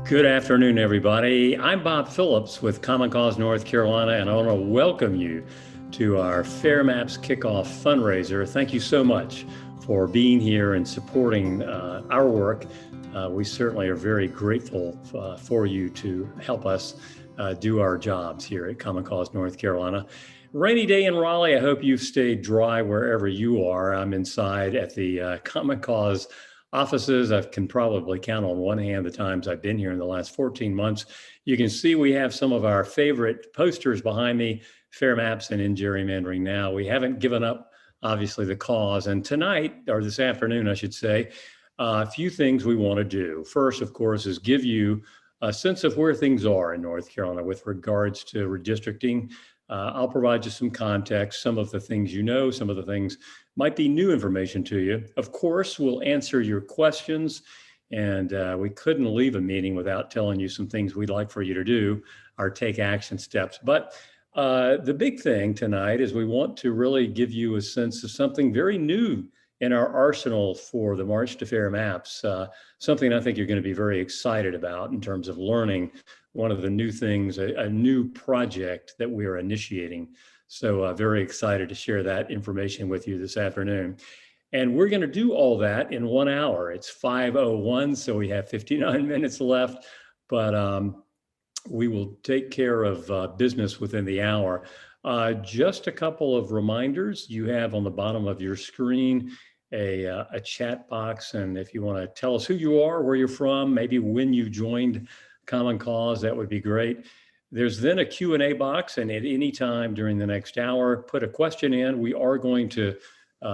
Good afternoon, everybody. I'm Bob Phillips with Common Cause North Carolina, and I want to welcome you to our Fair Maps Kickoff fundraiser. Thank you so much for being here and supporting our work. We certainly are very grateful for you to help us do our jobs here at Common Cause North Carolina. Rainy day in Raleigh. I hope you've stayed dry wherever you are. I'm inside at the Common Cause offices. I can probably count on one hand the times I've been here in the last 14 months. You can see we have some of our favorite posters behind me, Fair Maps and In Gerrymandering Now. We haven't given up, obviously, the cause. And tonight, or this afternoon, I should say, a few things we want to do. First, of course, is give you a sense of where things are in North Carolina with regards to redistricting. I'll provide you some context, some of the things you know, some of the things might be new information to you. Of course, we'll answer your questions, and we couldn't leave a meeting without telling you some things we'd like for you to do, our take action steps. But the big thing tonight is we want to really give you a sense of something very new in our arsenal for the March to Fair Maps, something I think you're going to be very excited about in terms of learning one of the new things, a new project that we are initiating. So very excited to share that information with you this afternoon. And we're going to do all that in 1 hour. It's 5:01, so we have 59 minutes left, but we will take care of business within the hour. Just a couple of reminders. You have on the bottom of your screen a chat box, and if you want to tell us who you are, where you're from, maybe when you joined Common Cause, that would be great. There's then a Q&A box, and at any time during the next hour, put a question in. We are going to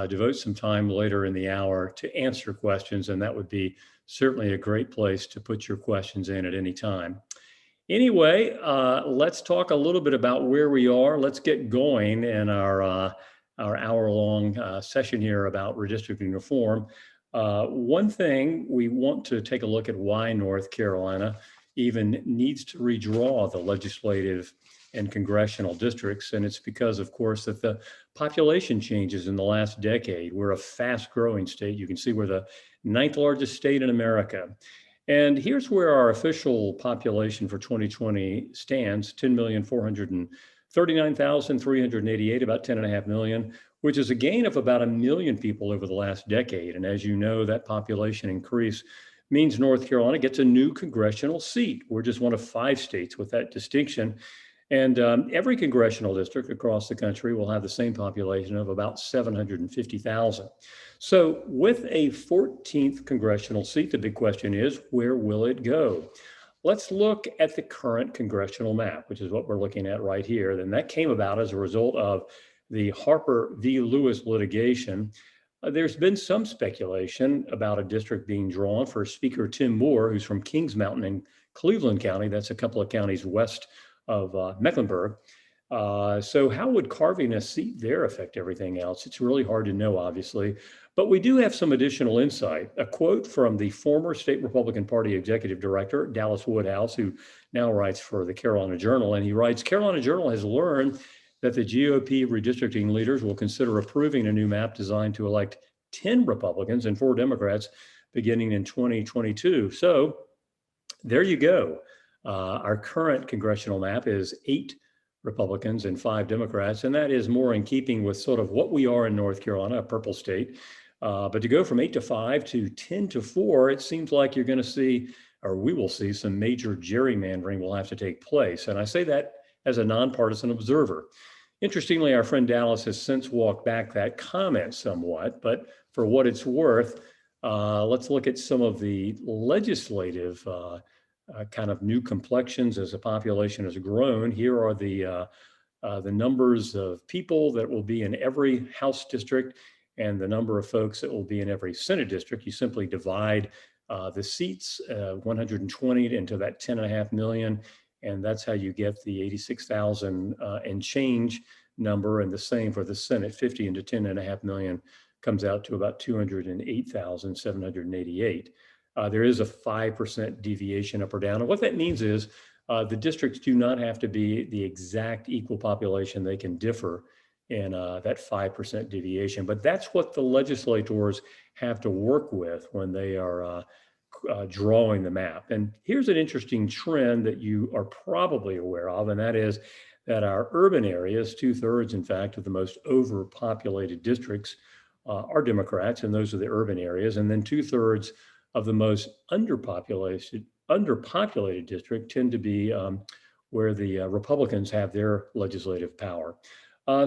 devote some time later in the hour to answer questions, and that would be certainly a great place to put your questions in at any time. Anyway, let's talk a little bit about where we are. Let's get going in our hour-long session here about redistricting reform. One thing, we want to take a look at why North Carolina even needs to redraw the legislative and congressional districts. And it's because, of course, that the population changes in the last decade. We're a fast-growing state. You can see we're the 9th largest state in America. And here's where our official population for 2020 stands, 10,439,388, about 10.5 million, which is a gain of about 1 million people over the last decade. And as you know, that population increase means North Carolina gets a new congressional seat. We're just one of 5 states with that distinction. And every congressional district across the country will have the same population of about 750,000. So with a 14th congressional seat, the big question is, where will it go? Let's look at the current congressional map, which is what we're looking at right here. And that came about as a result of the Harper v. Lewis litigation. There's been some speculation about a district being drawn for Speaker Tim Moore, who's from Kings Mountain in Cleveland County. That's a couple of counties west of Mecklenburg. So how would carving a seat there affect everything else? It's really hard to know, obviously, but we do have some additional insight. A quote from the former State Republican Party Executive Director, Dallas Woodhouse, who now writes for the Carolina Journal, and he writes, Carolina Journal has learned that the GOP redistricting leaders will consider approving a new map designed to elect 10 Republicans and 4 Democrats beginning in 2022. So there you go. Our current congressional map is 8 Republicans and 5 Democrats, and that is more in keeping with sort of what we are in North Carolina, a purple state. But to go from 8 to 5 to 10 to 4, it seems like you're going to see, or we will see, some major gerrymandering will have to take place. And I say that as a nonpartisan observer. Interestingly, our friend Dallas has since walked back that comment somewhat, but for what it's worth, let's look at some of the legislative kind of new complexions as the population has grown. Here are the numbers of people that will be in every House district and the number of folks that will be in every Senate district. You simply divide the seats, 120 into that 10.5 million. And that's how you get the 86,000 and change number. And the same for the Senate, 50 into 10.5 million comes out to about 208,788. There is a 5% deviation up or down. And what that means is the districts do not have to be the exact equal population. They can differ in that 5% deviation. But that's what the legislators have to work with when they are drawing the map. And here's an interesting trend that you are probably aware of, and that is that our urban areas, 2/3, in fact, of the most overpopulated districts are Democrats, and those are the urban areas. And then 2/3 of the most underpopulated district tend to be where the Republicans have their legislative power.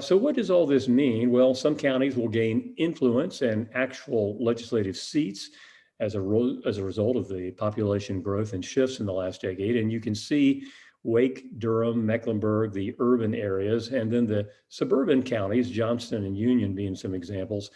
So what does all this mean? Well, some counties will gain influence and actual legislative seats as a result of the population growth and shifts in the last decade. And you can see Wake, Durham, Mecklenburg, the urban areas, and then the suburban counties, Johnston and Union being some examples.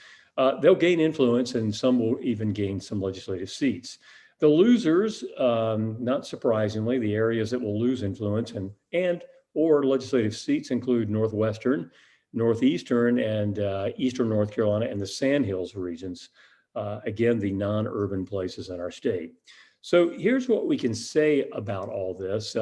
They'll gain influence, and some will even gain some legislative seats. The losers, not surprisingly, the areas that will lose influence and or legislative seats include Northwestern, Northeastern, and Eastern North Carolina, and the Sandhills regions. Again, the non-urban places in our state. So here's what we can say about all this.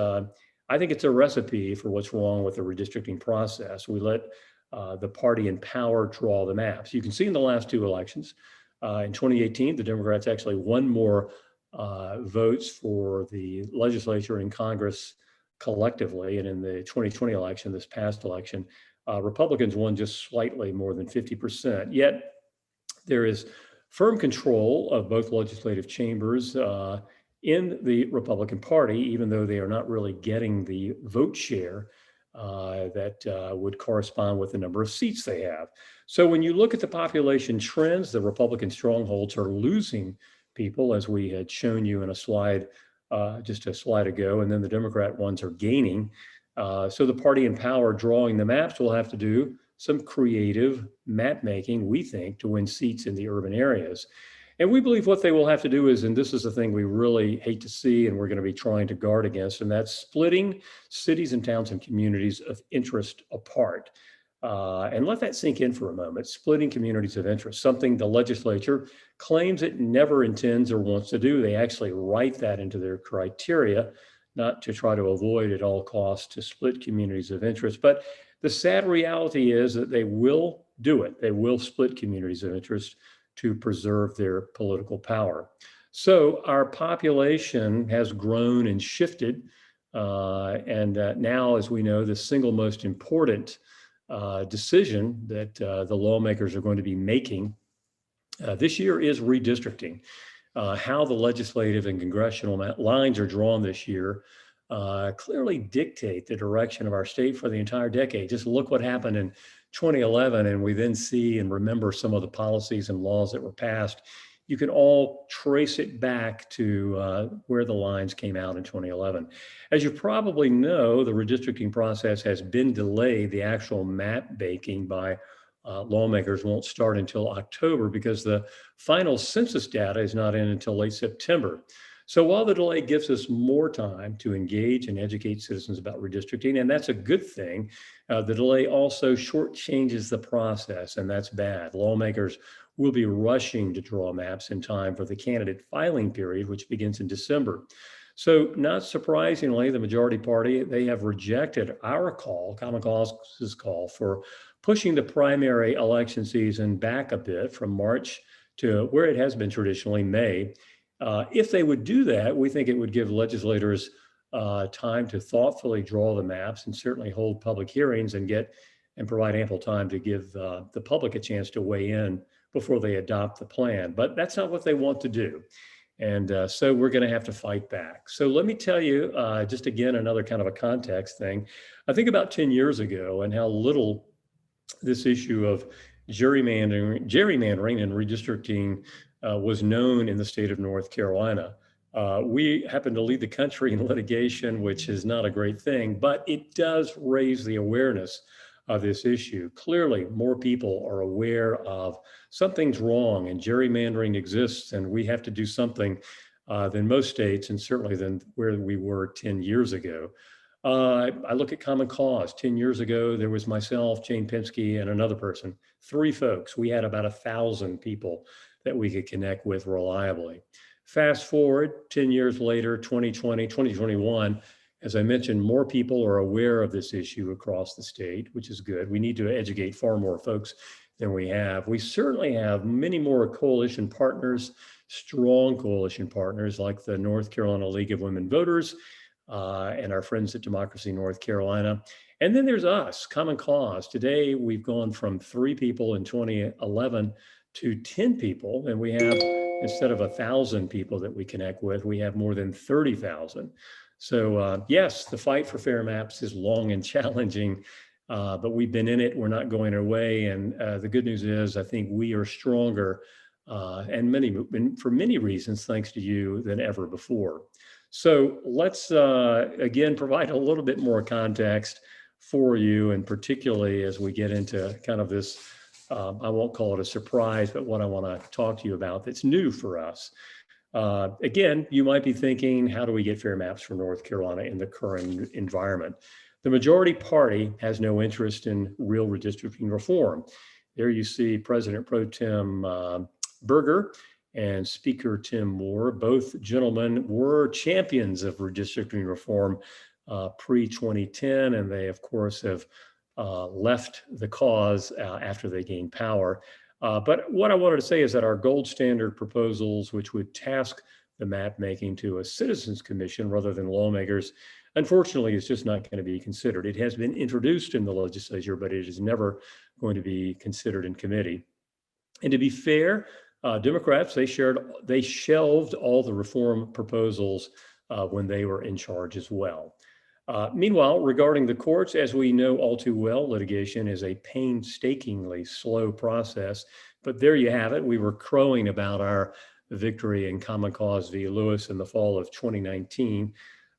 I think it's a recipe for what's wrong with the redistricting process. We let the party in power draw the maps. You can see in the last two elections, in 2018, the Democrats actually won more votes for the legislature and Congress collectively. And in the 2020 election, this past election, Republicans won just slightly more than 50%. Yet there is firm control of both legislative chambers in the Republican Party, even though they are not really getting the vote share that would correspond with the number of seats they have. So when you look at the population trends, the Republican strongholds are losing people, as we had shown you in a slide just a slide ago, and then the Democrat ones are gaining. So the party in power drawing the maps will have to do some creative map making, we think, to win seats in the urban areas. And we believe what they will have to do is, and this is the thing we really hate to see and we're going to be trying to guard against, and that's splitting cities and towns and communities of interest apart. And let that sink in for a moment. Splitting communities of interest, something the legislature claims it never intends or wants to do. They actually write that into their criteria, not to try to avoid at all costs to split communities of interest. But the sad reality is that they will do it. They will split communities of interest to preserve their political power. So our population has grown and shifted. And now, as we know, the single most important decision that the lawmakers are going to be making this year is redistricting. How the legislative and congressional lines are drawn this year clearly dictate the direction of our state for the entire decade. Just look what happened in 2011, and we then see and remember some of the policies and laws that were passed. You can all trace it back to where the lines came out in 2011. As you probably know, the redistricting process has been delayed. The actual map making by lawmakers won't start until October because the final census data is not in until late September. So while the delay gives us more time to engage and educate citizens about redistricting, and that's a good thing, the delay also shortchanges the process, and that's bad. Lawmakers will be rushing to draw maps in time for the candidate filing period, which begins in December. So not surprisingly, the majority party, they have rejected our call, Common Cause's call, for pushing the primary election season back a bit from March to where it has been traditionally, May. If they would do that, we think it would give legislators time to thoughtfully draw the maps and certainly hold public hearings and provide ample time to give the public a chance to weigh in before they adopt the plan. But that's not what they want to do. And so we're going to have to fight back. So let me tell you, just again, another kind of a context thing. I think about 10 years ago and how little this issue of gerrymandering and redistricting was known in the state of North Carolina. We happen to lead the country in litigation, which is not a great thing, but it does raise the awareness of this issue. Clearly, more people are aware of something's wrong and gerrymandering exists, and we have to do something than most states, and certainly than where we were 10 years ago. I look at Common Cause. 10 years ago, there was myself, Jane Penske, and another person, 3 folks. We had about 1,000 people that we could connect with reliably. Fast forward 10 years later, 2020, 2021, as I mentioned, more people are aware of this issue across the state, which is good. We need to educate far more folks than we have. We certainly have many more coalition partners strong coalition partners like the North Carolina League of Women Voters and our friends at Democracy North Carolina. And then there's us, Common Cause. Today, we've gone from 3 people in 2011 to 10 people, and we have, instead of 1,000 people that we connect with, we have more than 30,000. So yes, the fight for fair maps is long and challenging, but we've been in it. We're not going away. And the good news is, I think we are stronger and for many reasons, thanks to you, than ever before. So let's, again, provide a little bit more context for you, and particularly as we get into kind of this, I won't call it a surprise, but what I want to talk to you about that's new for us. Again, you might be thinking, how do we get fair maps for North Carolina in the current environment? The majority party has no interest in real redistricting reform. There you see President Pro Tem Berger and Speaker Tim Moore. Both gentlemen were champions of redistricting reform pre-2010, and they, of course, have left the cause after they gained power. But what I wanted to say is that our gold standard proposals, which would task the map making to a citizens commission rather than lawmakers, unfortunately, is just not going to be considered. It has been introduced in the legislature, but it is never going to be considered in committee. And to be fair, Democrats, they shelved all the reform proposals when they were in charge as well. Meanwhile, regarding the courts, as we know all too well, litigation is a painstakingly slow process. But there you have it. We were crowing about our victory in Common Cause v. Lewis in the fall of 2019.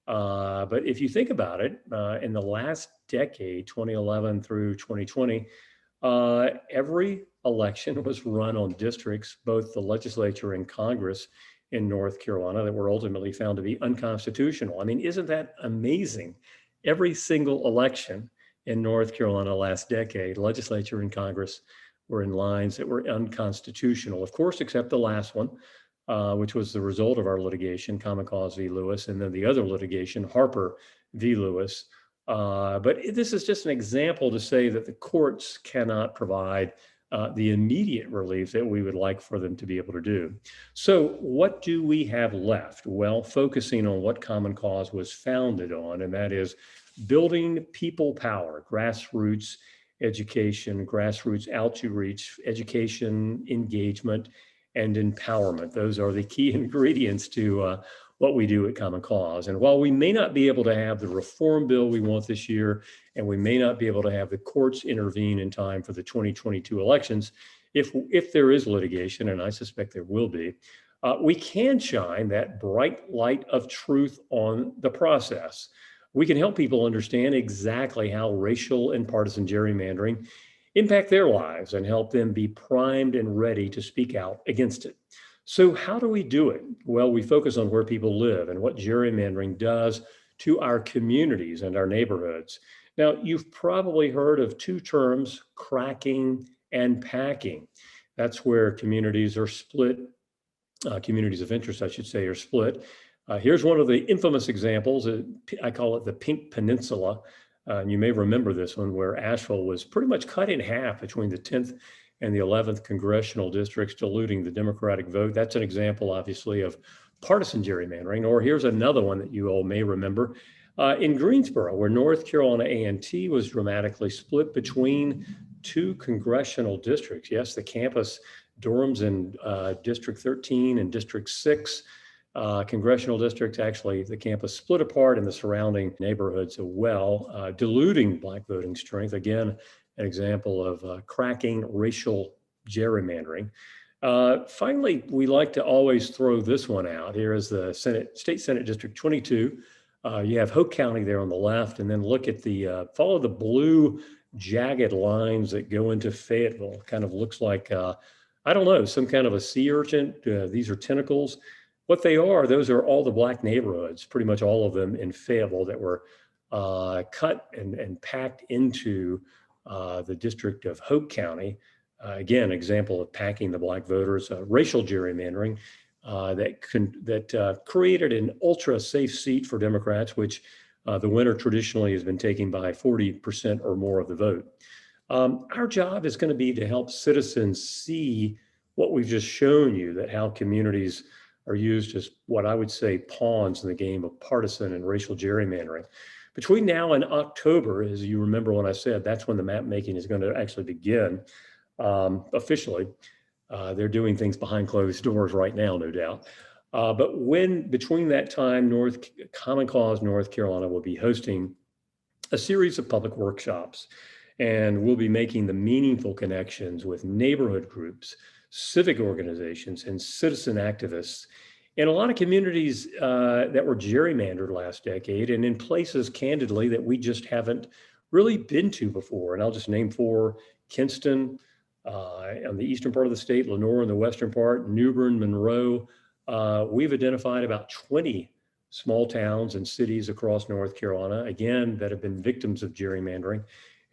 But if you think about it, in the last decade, 2011 through 2020, every election was run on districts, both the legislature and Congress in North Carolina, that were ultimately found to be unconstitutional. I mean, isn't that amazing? Every single election in North Carolina last decade, legislature and Congress were in lines that were unconstitutional, of course, except the last one, which was the result of our litigation, Common Cause v. Lewis, and then the other litigation, Harper v. Lewis. But this is just an example to say that the courts cannot provide the immediate relief that we would like for them to be able to do. So what do we have left? Well, focusing on what Common Cause was founded on, and that is building people power, grassroots education, grassroots outreach, education, engagement, and empowerment. Those are the key ingredients to what we do at Common Cause. And while we may not be able to have the reform bill we want this year, and we may not be able to have the courts intervene in time for the 2022 elections, if there is litigation, and I suspect there will be, we can shine that bright light of truth on the process. We can help people understand exactly how racial and partisan gerrymandering impact their lives and help them be primed and ready to speak out against it. So how do we do it? Well, we focus on where people live and what gerrymandering does to our communities and our neighborhoods. Now, you've probably heard of 2 terms, cracking and packing. That's where communities are split, communities of interest, I should say, are split. Here's one of the infamous examples. I call it the Pink Peninsula. And you may remember this one, where Asheville was pretty much cut in half between the 10th and the 11th congressional districts, diluting the Democratic vote. That's an example, obviously, of partisan gerrymandering. Or here's another one that you all may remember. In Greensboro, where North Carolina A&T was dramatically split between 2 congressional districts. Yes, the campus dorms in District 13 and District 6 congressional districts. Actually, the campus split apart in the surrounding neighborhoods as well, diluting Black voting strength. Again, an example of cracking racial gerrymandering. Finally, we like to always throw this one out. Here is the State Senate District 22. You have Hoke County there on the left, and then look at the, follow the blue jagged lines that go into Fayetteville. Kind of looks like, I don't know, some kind of a sea urchin. These are tentacles. What they are, those are all the Black neighborhoods, pretty much all of them in Fayetteville, that were cut and packed into the district of Hoke County. Again, example of packing the Black voters, racial gerrymandering that created an ultra safe seat for Democrats, which the winner traditionally has been taken by 40% or more of the vote. Our job is going to be to help citizens see what we've just shown you, that how communities are used as what I would say pawns in the game of partisan and racial gerrymandering. Between now and October, as you remember when I said, that's when the map making is going to actually begin officially. They're doing things behind closed doors right now, no doubt. But between that time, Common Cause North Carolina will be hosting a series of public workshops, and we'll be making the meaningful connections with neighborhood groups, civic organizations, and citizen activists in a lot of communities that were gerrymandered last decade, and in places, candidly, that we just haven't really been to before. And I'll just name 4: Kinston on the eastern part of the state, Lenoir in the western part, New Bern, Monroe. We've identified about 20 small towns and cities across North Carolina, again, that have been victims of gerrymandering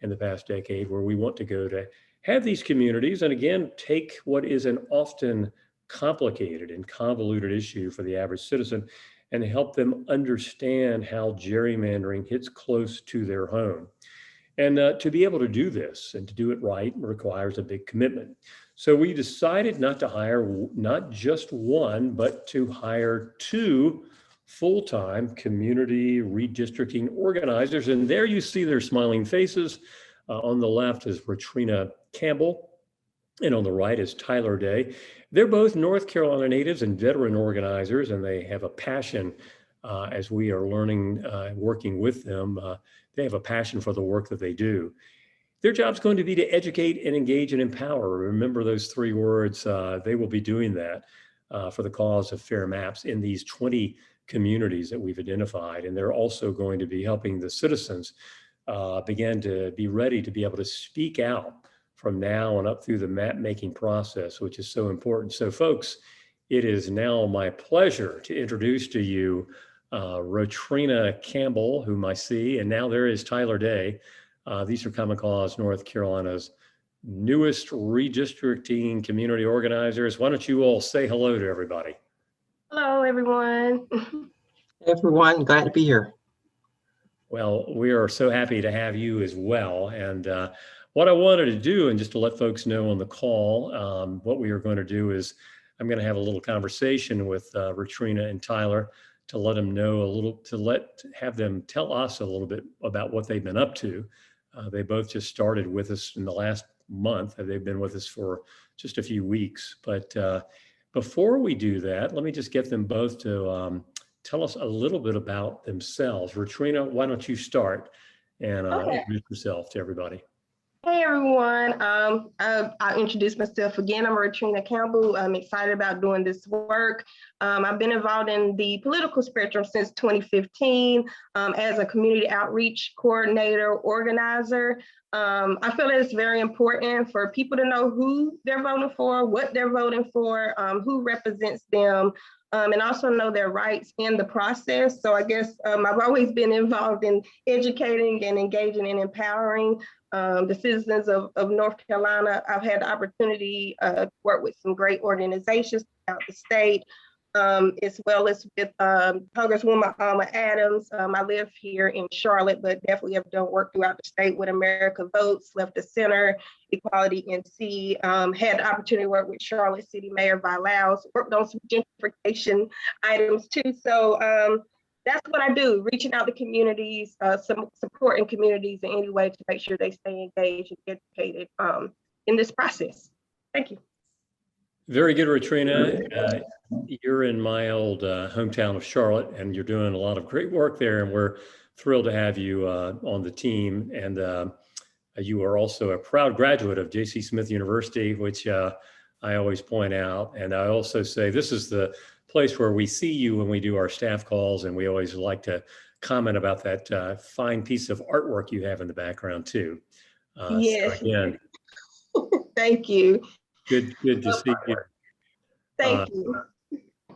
in the past decade, where we want to go to have these communities, and again, take what is an often complicated and convoluted issue for the average citizen and help them understand how gerrymandering hits close to their home. And to be able to do this and to do it right requires a big commitment. So we decided not to hire not just one, but to hire 2 full-time community redistricting organizers. And there you see their smiling faces. On the left is Retriena Campbell, and on the right is Tyler Day. They're both North Carolina natives and veteran organizers, and they have a passion, as we are learning, working with them, they have a passion for the work that they do. Their job's going to be to educate and engage and empower. Remember those 3 words. They will be doing that for the cause of fair maps in these 20 communities that we've identified. And they're also going to be helping the citizens begin to be ready to be able to speak out from now on up through the map making process, which is so important. So folks, it is now my pleasure to introduce to you Retriena Campbell, whom I see, and now there is Tyler Day. These are Common Cause North Carolina's newest redistricting community organizers. Why don't you all say hello to everybody? Hello, everyone. Hey, everyone, glad to be here. Well, we are so happy to have you as well. And what I wanted to do, and just to let folks know on the call, what we are going to do is I'm going to have a little conversation with Retriena and Tyler to let them know have them tell us a little bit about what they've been up to. They both just started with us in the last month. They've been with us for just a few weeks. But before we do that, let me just get them both to tell us a little bit about themselves. Retriena, why don't you start and introduce yourself to everybody? Hey, everyone. I'll introduce myself again. I'm Retriena Campbell. I'm excited about doing this work. I've been involved in the political spectrum since 2015 as a community outreach coordinator, organizer. I feel that it's very important for people to know who they're voting for, what they're voting for, who represents them, and also know their rights in the process. So I guess I've always been involved in educating and engaging and empowering the citizens of North Carolina. I've had the opportunity to work with some great organizations throughout the state, as well as with Congresswoman Alma Adams. I live here in Charlotte, but definitely have done work throughout the state with America Votes, Left of Center, Equality NC. Had the opportunity to work with Charlotte City Mayor Vilaus, worked on some gentrification items too. So that's what I do, reaching out to communities, supporting communities in any way to make sure they stay engaged and educated in this process. Thank you. Very good, Retriena. You're in my old hometown of Charlotte, and you're doing a lot of great work there, and we're thrilled to have you on the team. And you are also a proud graduate of J.C. Smith University, which I always point out. And I also say this is the place where we see you when we do our staff calls, and we always like to comment about that fine piece of artwork you have in the background too. Yes. So again, thank you. Good to see you. Thank you.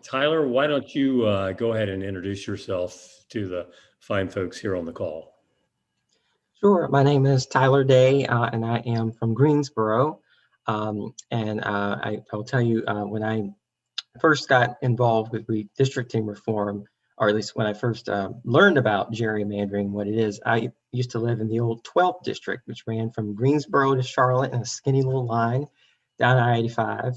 Tyler, why don't you go ahead and introduce yourself to the fine folks here on the call? Sure. My name is Tyler Day, and I am from Greensboro. And I will tell you, when I first got involved with redistricting reform, or at least when I first learned about gerrymandering, what it is, I used to live in the old 12th district, which ran from Greensboro to Charlotte in a skinny little line down I-85.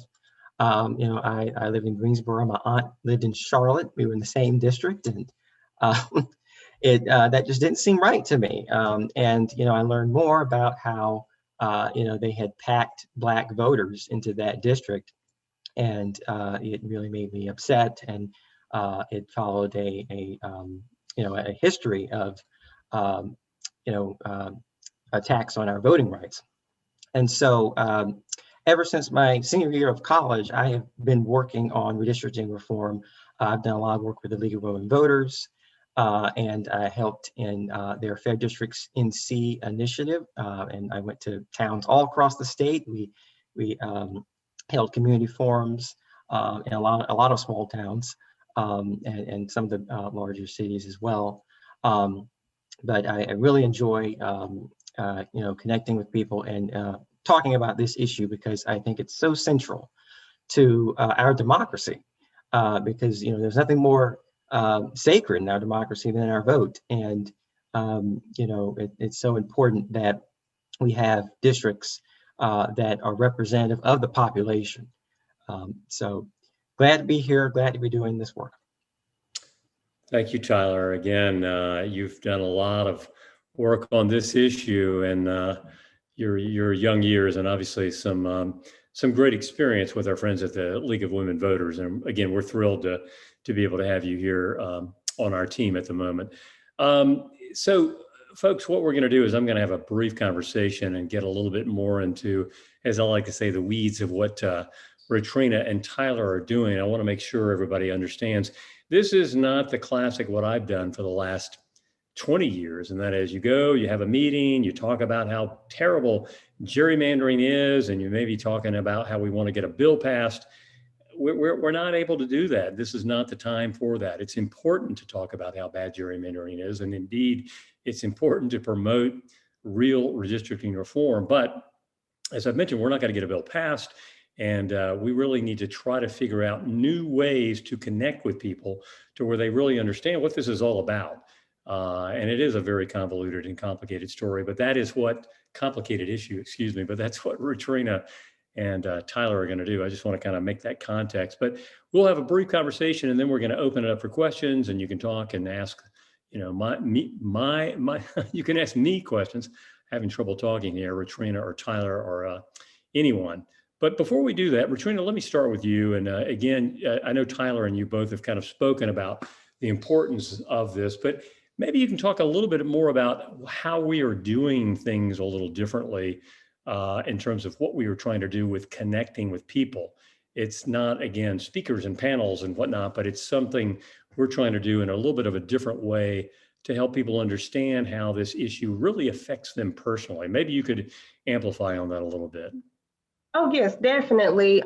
I live in Greensboro. My aunt lived in Charlotte. We were in the same district, and that just didn't seem right to me. And I learned more about how they had packed Black voters into that district, and it really made me upset. And it followed a history of attacks on our voting rights. And so ever since my senior year of college, I have been working on redistricting reform. I've done a lot of work with the League of Women Voters, and I helped in their Fair Districts NC initiative. And I went to towns all across the state. We held community forums in a lot of small towns, and some of the larger cities as well. But I really enjoy connecting with people and talking about this issue, because I think it's so central to our democracy, because there's nothing more sacred in our democracy than our vote. And it's so important that we have districts that are representative of the population. So glad to be here, glad to be doing this work. Thank you, Tyler. Again, you've done a lot of work on this issue and your young years, and obviously some great experience with our friends at the League of Women Voters. And again, we're thrilled to be able to have you here on our team at the moment. So, folks, what we're going to do is I'm going to have a brief conversation and get a little bit more into, as I like to say, the weeds of what Retriena and Tyler are doing. I want to make sure everybody understands this is not the classic what I've done for the last 20 years. And that is, you go, you have a meeting, you talk about how terrible gerrymandering is, and you may be talking about how we want to get a bill passed. We're not able to do that. This is not the time for that. It's important to talk about how bad gerrymandering is. And indeed, it's important to promote real redistricting reform. But as I've mentioned, we're not going to get a bill passed. And we really need to try to figure out new ways to connect with people to where they really understand what this is all about. And it is a very convoluted and complicated story, but that is what complicated issue, excuse me, but that's what Retriena and Tyler are going to do. I just want to kind of make that context, but we'll have a brief conversation and then we're going to open it up for questions, and you can talk and ask, you can ask me questions. Having trouble talking here, Retriena or Tyler or anyone. But before we do that, Retriena, let me start with you. And again, I know Tyler and you both have kind of spoken about the importance of this, but maybe you can talk a little bit more about how we are doing things a little differently in terms of what we are trying to do with connecting with people. It's not, again, speakers and panels and whatnot, but it's something we're trying to do in a little bit of a different way to help people understand how this issue really affects them personally. Maybe you could amplify on that a little bit. Oh, yes, definitely.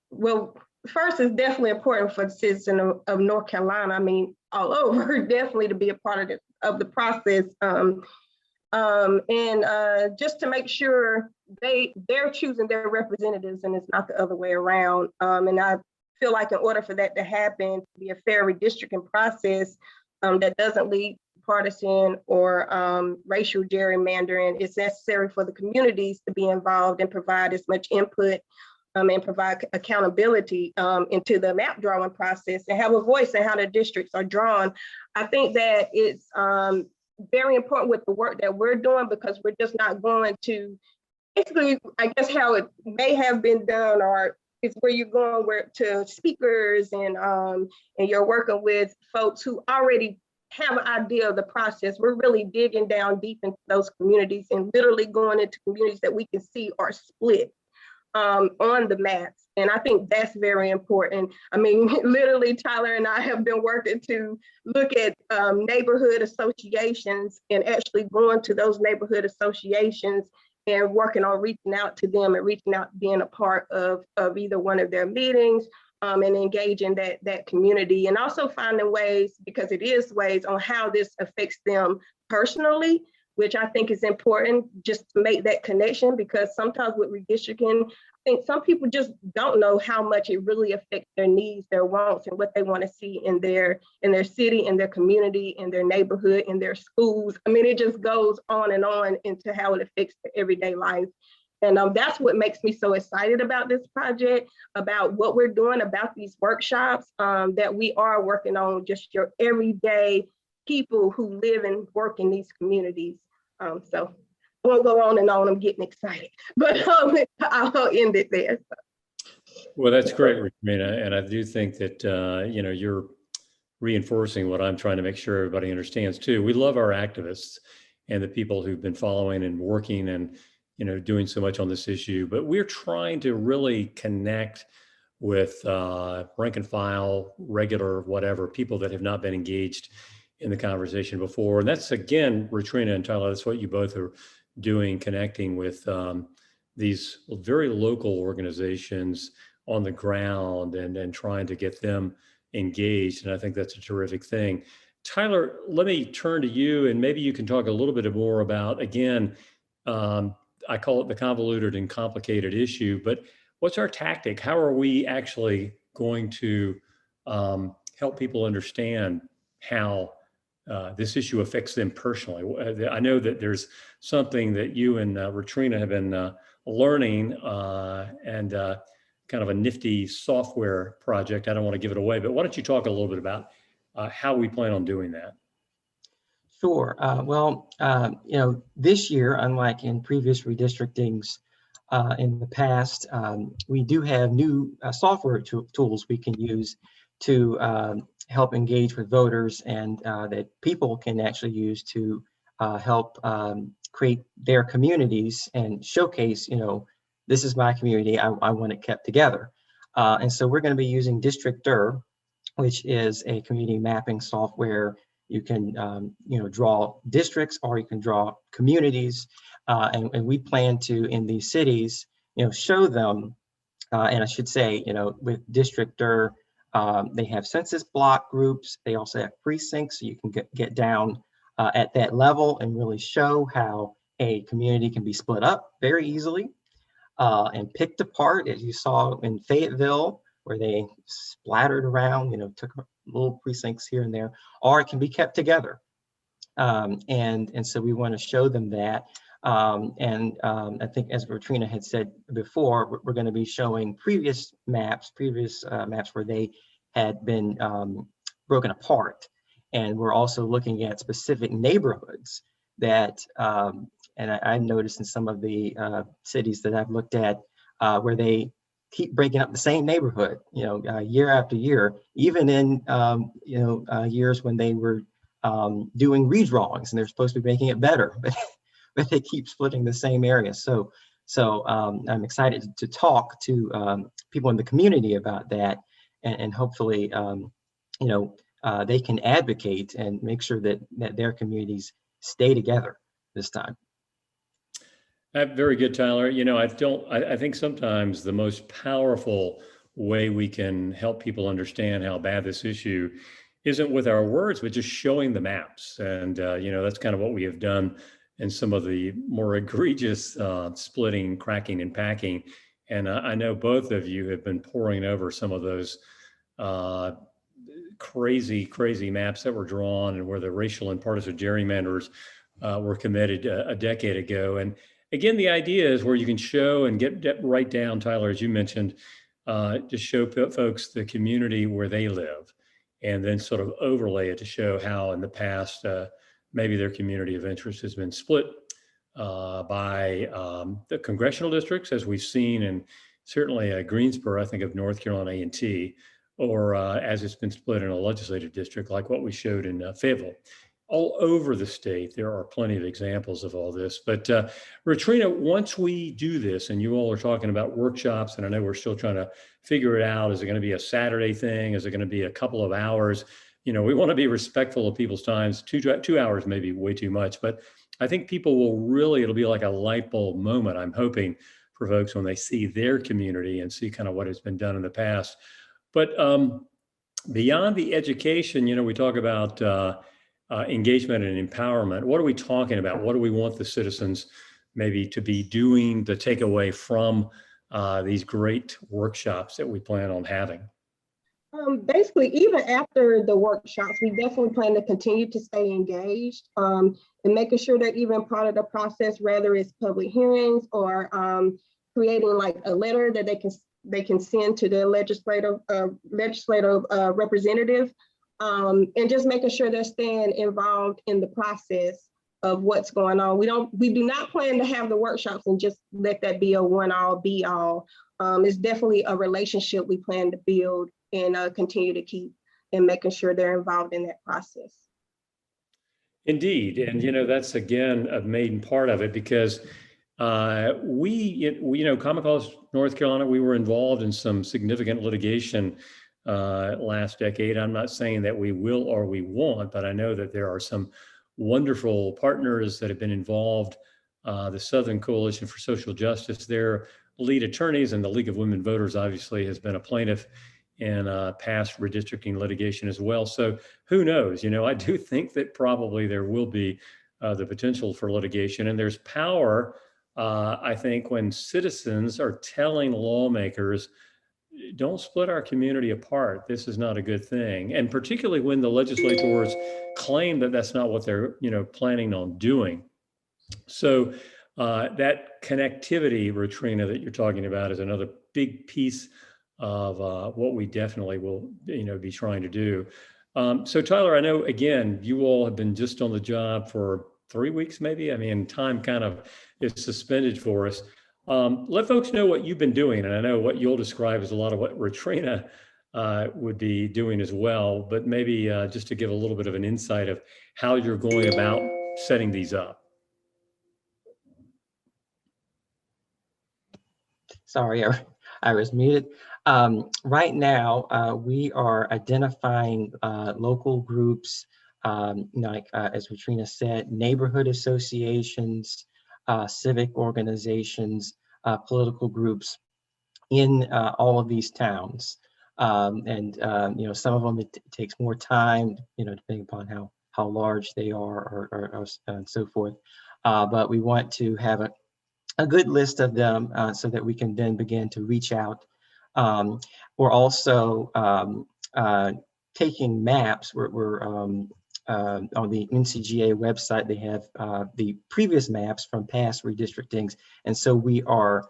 Well, first, it's definitely important for the citizen of North Carolina, I mean, all over, definitely to be a part of the process. And just to make sure they're choosing their representatives and it's not the other way around. And I feel like in order for that to happen, to be a fair redistricting process that doesn't lead partisan or racial gerrymandering, it's necessary for the communities to be involved and provide as much input and provide accountability into the map drawing process and have a voice in how the districts are drawn. I think that it's very important with the work that we're doing, because we're just not going to, basically, I guess how it may have been done, or it's where you're going to speakers and you're working with folks who already have an idea of the process. We're really digging down deep into those communities and literally going into communities that we can see are split on the maps. And I think that's very important. I mean, literally, Tyler and I have been working to look at neighborhood associations and actually going to those neighborhood associations and working on reaching out to them and reaching out, being a part of either one of their meetings and engaging that community, and also finding ways, because it is ways on how this affects them personally, which I think is important, just to make that connection, because sometimes with redistricting, I think some people just don't know how much it really affects their needs, their wants, and what they want to see in their city, in their community, in their neighborhood, in their schools. I mean, it just goes on and on into how it affects their everyday life. And that's what makes me so excited about this project, about what we're doing, about these workshops, that we are working on just your everyday people who live and work in these communities. So I won't go on and on, I'm getting excited, but I'll end it there. Well, that's great, Retriena. And I do think that, you're reinforcing what I'm trying to make sure everybody understands too. We love our activists and the people who've been following and working and, doing so much on this issue, but we're trying to really connect with rank and file, regular, whatever, people that have not been engaged in the conversation before. And that's, again, Retriena and Tyler, that's what you both are doing, connecting with these very local organizations on the ground and trying to get them engaged. And I think that's a terrific thing. Tyler, let me turn to you, and maybe you can talk a little bit more about, again, I call it the convoluted and complicated issue, but what's our tactic? How are we actually going to help people understand how this issue affects them personally? I know that there's something that you and Retriena have been learning and kind of a nifty software project. I don't want to give it away, but why don't you talk a little bit about how we plan on doing that? Sure. This year, unlike in previous redistrictings in the past, we do have new software tools we can use to help engage with voters, and that people can actually use to help create their communities and showcase, this is my community, I want it kept together. And so we're going to be using Districter, which is a community mapping software. You can, draw districts, or you can draw communities, and we plan to, in these cities, show them. And I should say, with Districter, they have census block groups. They also have precincts, so you can get down at that level and really show how a community can be split up very easily and picked apart, as you saw in Fayetteville, where they splattered around, took little precincts here and there, or it can be kept together. And so we want to show them that. I think, as Retriena had said before, we're going to be showing previous maps where they had been broken apart. And we're also looking at specific neighborhoods that, and I've noticed in some of the cities that I've looked at, where they keep breaking up the same neighborhood, year after year, even in, years when they were doing redrawings and they're supposed to be making it better, but they keep splitting the same area. So I'm excited to talk to people in the community about that, and hopefully, they can advocate and make sure that their communities stay together this time. Very good, Tyler. I think sometimes the most powerful way we can help people understand how bad this issue isn't with our words, but just showing the maps. And, that's kind of what we have done in some of the more egregious splitting, cracking, and packing. And I know both of you have been poring over some of those crazy maps that were drawn, and where the racial and partisan gerrymanders were committed a decade ago. And again, the idea is where you can show and get right down, Tyler, as you mentioned, just show folks the community where they live, and then sort of overlay it to show how in the past, maybe their community of interest has been split by the congressional districts, as we've seen in certainly Greensboro, I think of North Carolina A&T, or as it's been split in a legislative district, like what we showed in Fayetteville. All over the state, there are plenty of examples of all this. But Retriena, once we do this, and you all are talking about workshops, and I know we're still trying to figure it out, is it going to be a Saturday thing? Is it going to be a couple of hours? We want to be respectful of people's times. 2 hours may be way too much, but I think people will really, it'll be like a light bulb moment, I'm hoping, for folks when they see their community and see kind of what has been done in the past. But beyond the education, we talk about engagement and empowerment. What are we talking about? What do we want the citizens maybe to be doing, the takeaway from these great workshops that we plan on having? Basically, even after the workshops, we definitely plan to continue to stay engaged, and making sure that even part of the process, whether it's public hearings or creating like a letter that they can send to the legislative representative, and just making sure they're staying involved in the process of what's going on. We do not plan to have the workshops and just let that be a one-all be-all. It's definitely a relationship we plan to build and continue to keep, and making sure they're involved in that process. Indeed. And, that's again a main part of it, because we, Common Cause North Carolina, we were involved in some significant litigation last decade. I'm not saying that we will or we won't, but I know that there are some wonderful partners that have been involved. The Southern Coalition for Social Justice, their lead attorneys, and the League of Women Voters obviously has been a plaintiff in past redistricting litigation as well. So who knows? I do think that probably there will be the potential for litigation, and there's power, I think, when citizens are telling lawmakers, don't split our community apart. This is not a good thing. And particularly when the legislators claim that that's not what they're, planning on doing. So that connectivity, Retriena, that you're talking about is another big piece of what we definitely will, be trying to do. So Tyler, I know, again, you all have been just on the job for 3 weeks, maybe. I mean, time kind of is suspended for us. Let folks know what you've been doing. And I know what you'll describe as a lot of what Retriena would be doing as well, but maybe just to give a little bit of an insight of how you're going about setting these up. Sorry, I was muted. Right now, we are identifying local groups, as Retriena said, neighborhood associations, civic organizations, political groups in all of these towns. And some of them it takes more time, depending upon how large they are or and so forth. But we want to have a good list of them so that we can then begin to reach out. We're also taking maps. We're on the NCGA website. They have the previous maps from past redistrictings, and so we are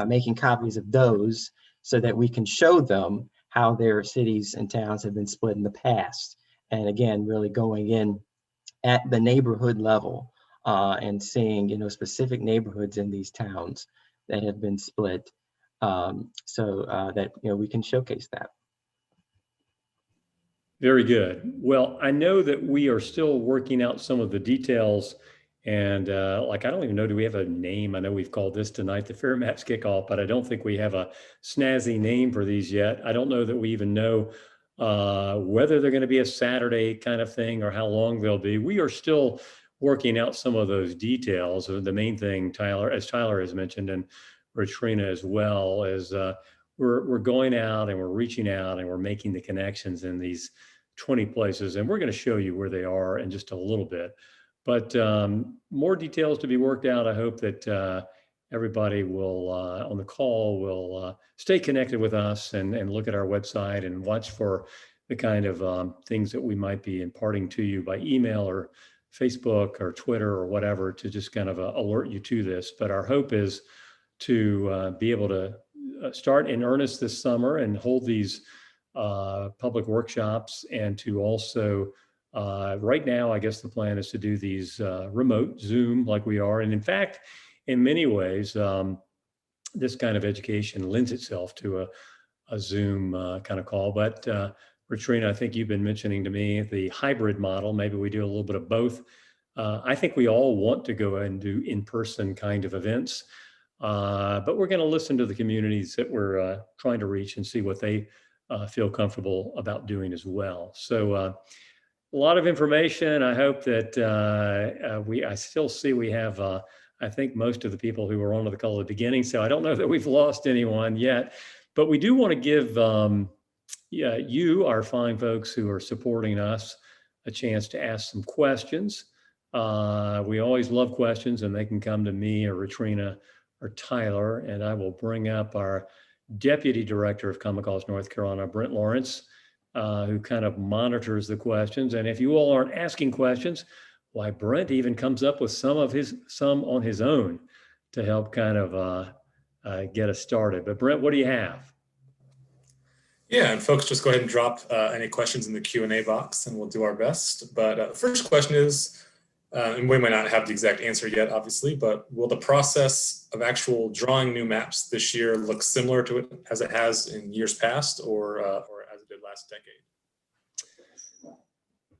making copies of those so that we can show them how their cities and towns have been split in the past. And again, really going in at the neighborhood level and seeing, specific neighborhoods in these towns that have been split, so that we can showcase that. Very good. Well, I know that we are still working out some of the details, and I don't even know, do we have a name? I know we've called this tonight the Fair Maps Kickoff, but I don't think we have a snazzy name for these yet. I don't know that we even know whether they're going to be a Saturday kind of thing or how long they'll be. We are still working out some of those details. The main thing, Tyler, as Tyler has mentioned, and Retriena as well, is we're going out and we're reaching out and we're making the connections in these 20 places, and we're going to show you where they are in just a little bit. But more details to be worked out. I hope that everybody will on the call will stay connected with us and look at our website and watch for the kind of things that we might be imparting to you by email or Facebook or Twitter or whatever, to just kind of alert you to this. But our hope is to be able to start in earnest this summer and hold these public workshops, and to also right now, I guess the plan is to do these remote Zoom like we are. And in fact, in many ways, this kind of education lends itself to a Zoom kind of call. But Retriena, I think you've been mentioning to me the hybrid model. Maybe we do a little bit of both. I think we all want to go and do in-person kind of events, but we're going to listen to the communities that we're trying to reach and see what they feel comfortable about doing as well. So a lot of information. I hope that I still see we have, I think, most of the people who were on the call at the beginning. So I don't know that we've lost anyone yet, but we do want to give you, our fine folks who are supporting us, a chance to ask some questions. We always love questions, and they can come to me or Retriena or Tyler, and I will bring up our Deputy Director of Common Cause North Carolina, Brent Lawrence, who kind of monitors the questions. And if you all aren't asking questions, why, Brent even comes up with some on his own to help kind of get us started. But Brent, what do you have? Yeah, and folks, just go ahead and drop any questions in the Q&A box and we'll do our best. But first question is, and we may not have the exact answer yet, obviously, but will the process of actual drawing new maps this year look similar to it as it has in years past, or as it did last decade?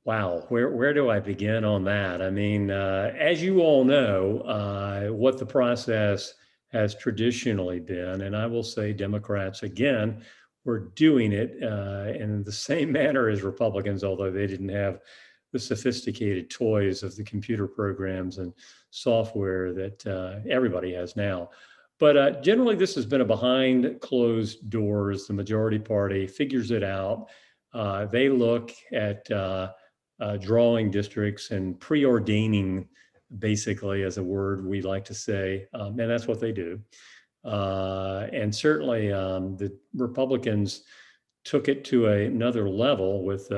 Wow, where do I begin on that? I mean, as you all know, what the process has traditionally been, and I will say Democrats, again, were doing it in the same manner as Republicans, although they didn't have the sophisticated toys of the computer programs and software that everybody has now. But generally, this has been a behind closed doors. The majority party figures it out. They look at drawing districts and preordaining, basically, as a word we like to say, and that's what they do. And certainly the Republicans took it to another level with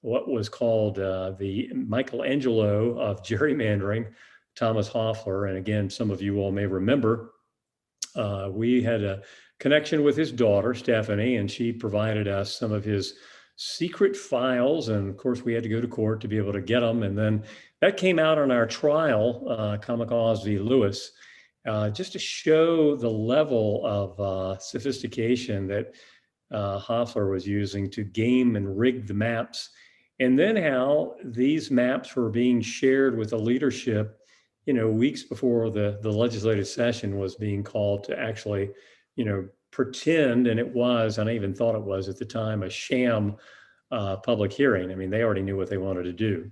what was called the Michelangelo of gerrymandering, Thomas Hoffler. And again, some of you all may remember, we had a connection with his daughter, Stephanie, and she provided us some of his secret files. And of course, we had to go to court to be able to get them. And then that came out on our trial, Common Cause v. Lewis, just to show the level of sophistication that Hoffler was using to game and rig the maps. And then how these maps were being shared with the leadership, weeks before the legislative session was being called to actually, pretend, and it was, and I even thought it was at the time, a sham public hearing. I mean, they already knew what they wanted to do.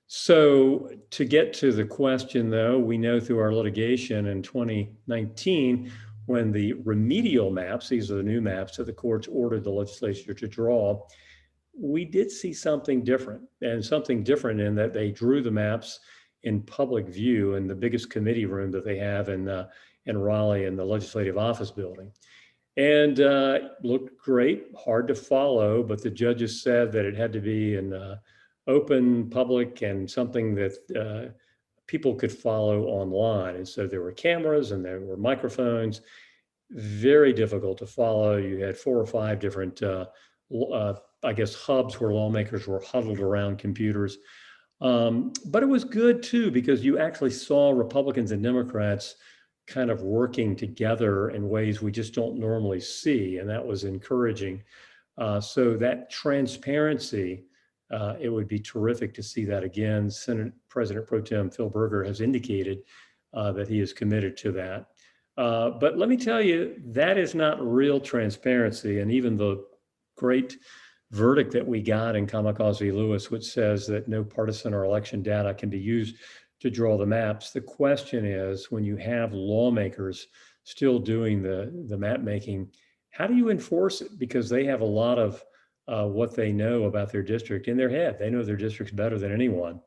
So to get to the question, though, we know through our litigation in 2019, when the remedial maps, these are the new maps that the courts ordered the legislature to draw, we did see something different, and something different in that they drew the maps in public view in the biggest committee room that they have in Raleigh in the Legislative Office Building. And looked great, hard to follow, but the judges said that it had to be in open, public, and something that people could follow online. And so there were cameras and there were microphones, very difficult to follow. You had 4 or 5 different hubs where lawmakers were huddled around computers. But it was good too, because you actually saw Republicans and Democrats kind of working together in ways we just don't normally see. And that was encouraging. So that transparency, it would be terrific to see that again. Senate President Pro Tem Phil Berger has indicated that he is committed to that. But let me tell you, that is not real transparency. And even the great verdict that we got in Common Cause v. Lewis, which says that no partisan or election data can be used to draw the maps. The question is, when you have lawmakers still doing the map making, how do you enforce it? Because they have a lot of what they know about their district in their head. They know their districts better than anyone.